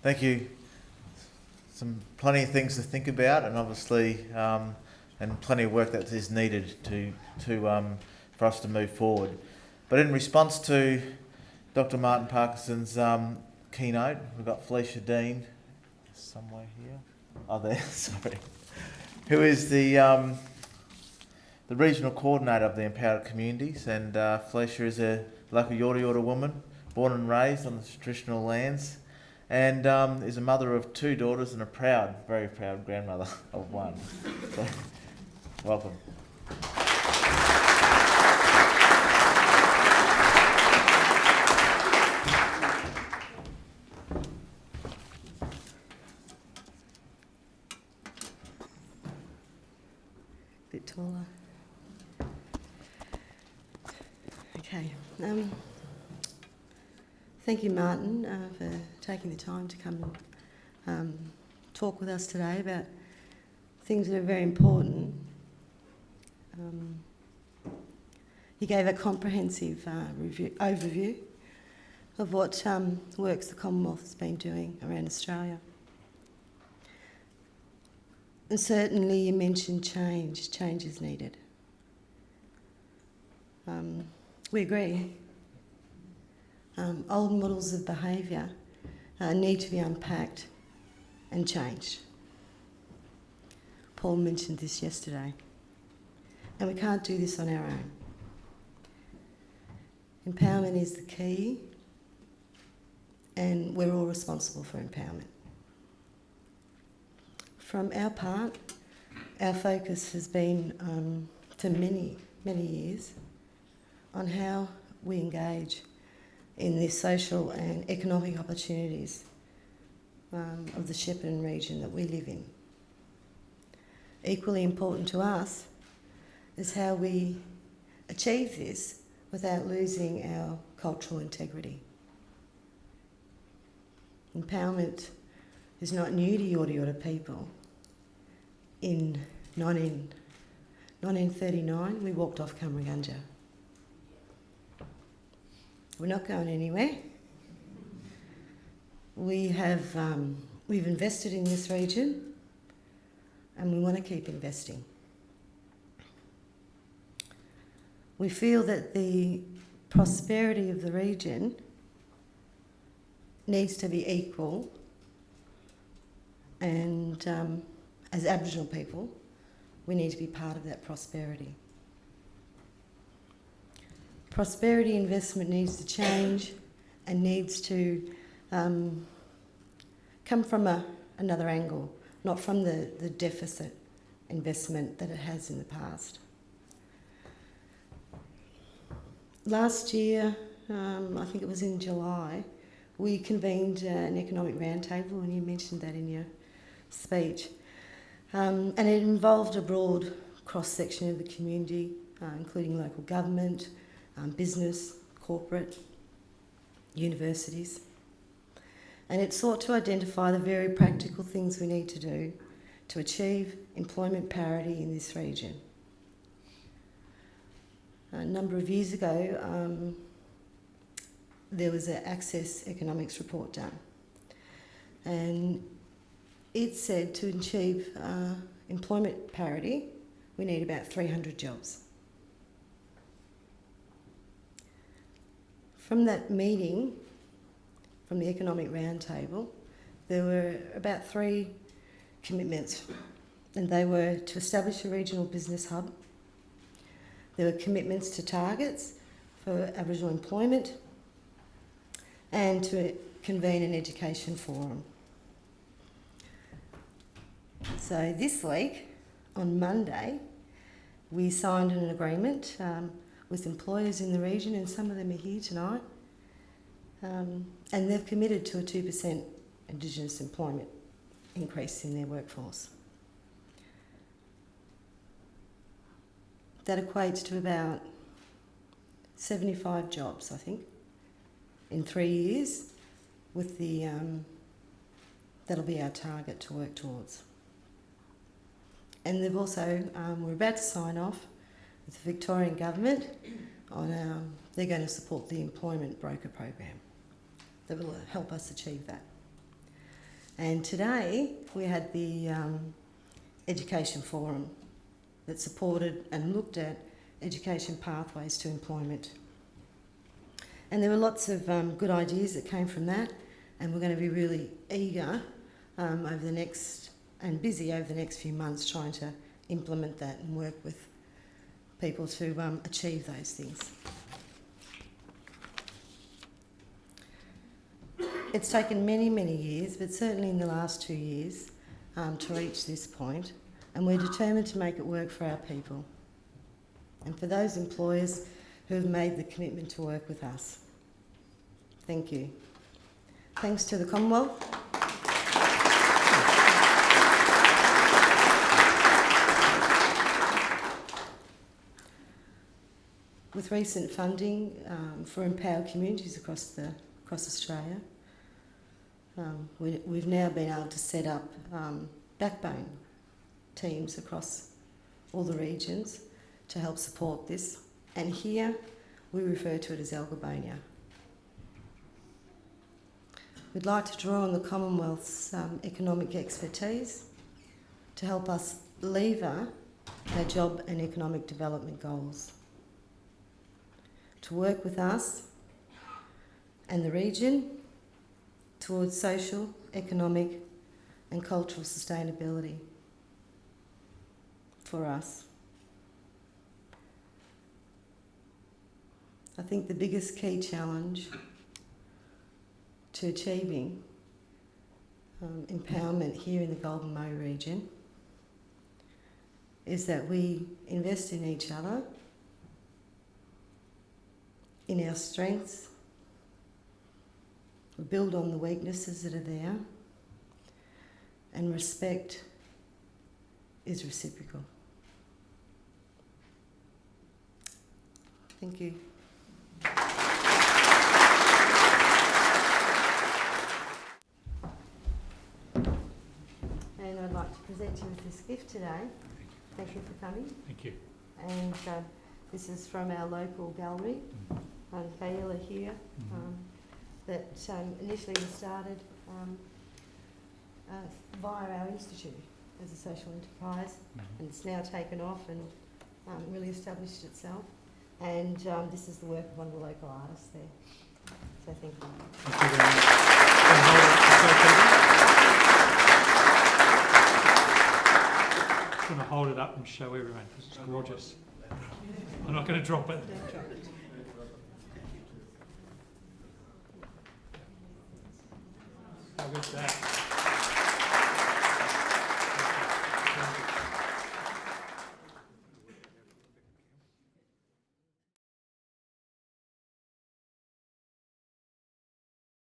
Thank you. Plenty of things to think about, and obviously, and plenty of work that is needed for us to move forward. But in response to Dr Martin Parkinson's keynote, we've got Felicia Dean, somewhere here. Oh, there. Sorry. Who is the regional coordinator of the Empowered Communities, and Felicia is a local Yorta woman, born and raised on the traditional lands, and is a mother of 2 daughters and a very proud grandmother of 1. So, welcome. Bit taller. Okay. Thank you, Martin, for taking the time to come and talk with us today about things that are very important. He gave a comprehensive overview of what works the Commonwealth has been doing around Australia. And certainly you mentioned change. Change is needed. We agree. Old models of behaviour need to be unpacked and changed. Paul mentioned this yesterday. And we can't do this on our own. Empowerment is the key, and we're all responsible for empowerment. From our part, our focus has been for many, many years on how we engage in the social and economic opportunities of the Shepparton region that we live in. Equally important to us is how we achieve this without losing our cultural integrity. Empowerment is not new to Yorta people. In 1939, we walked off Cummeragunja. We're not going anywhere. We've invested in this region, and we want to keep investing. We feel that the prosperity of the region needs to be equal, and as Aboriginal people, we need to be part of that prosperity. Prosperity investment needs to change and needs to come from another angle, not from the deficit investment that it has in the past. Last year, I think it was in July, we convened an economic roundtable, and you mentioned that in your speech. And it involved a broad cross-section of the community, including local government, business, corporate, universities. And it sought to identify the very practical things we need to do to achieve employment parity in this region. A number of years ago, there was an Access Economics report done. And it said to achieve employment parity, we need about 300 jobs. From that meeting, from the Economic Roundtable, there were about 3 commitments, and they were to establish a regional business hub. There were commitments to targets for Aboriginal employment and to convene an education forum. So this week, on Monday, we signed an agreement with employers in the region, and some of them are here tonight, and they've committed to a 2% Indigenous employment increase in their workforce. That equates to about 75 jobs, I think, in 3 years, with the that'll be our target to work towards. And they've also, we're about to sign off with the Victorian Government on, they're going to support the employment broker program that will help us achieve that. And today we had the Education Forum that supported and looked at education pathways to employment. And there were lots of good ideas that came from that, and we're going to be really eager over the next few months trying to implement that and work with people to achieve those things. It's taken many, many years, but certainly in the last 2 years, to reach this point, and we're determined to make it work for our people and for those employers who have made the commitment to work with us. Thank you. Thanks to the Commonwealth. With recent funding for empowered communities across Australia, we've now been able to set up backbone teams across all the regions to help support this. And here we refer to it as Algobonia. We'd like to draw on the Commonwealth's economic expertise to help us lever our job and economic development goals, to work with us and the region towards social, economic and cultural sustainability for us. I think the biggest key challenge to achieving empowerment here in the Golden Moe region is that we invest in each other, in our strengths, we build on the weaknesses that are there, and respect is reciprocal. Thank you. And I'd like to present you with this gift today. Thank you for coming. Thank you. And this is from our local gallery, Kayla here, that initially was started via our institute as a social enterprise, and it's now taken off and really established itself. And this is the work of one of the local artists there. So thank you. Thank you very much. I'm going to hold it up and show everyone because it's gorgeous. I'm not going to drop it. How good's that?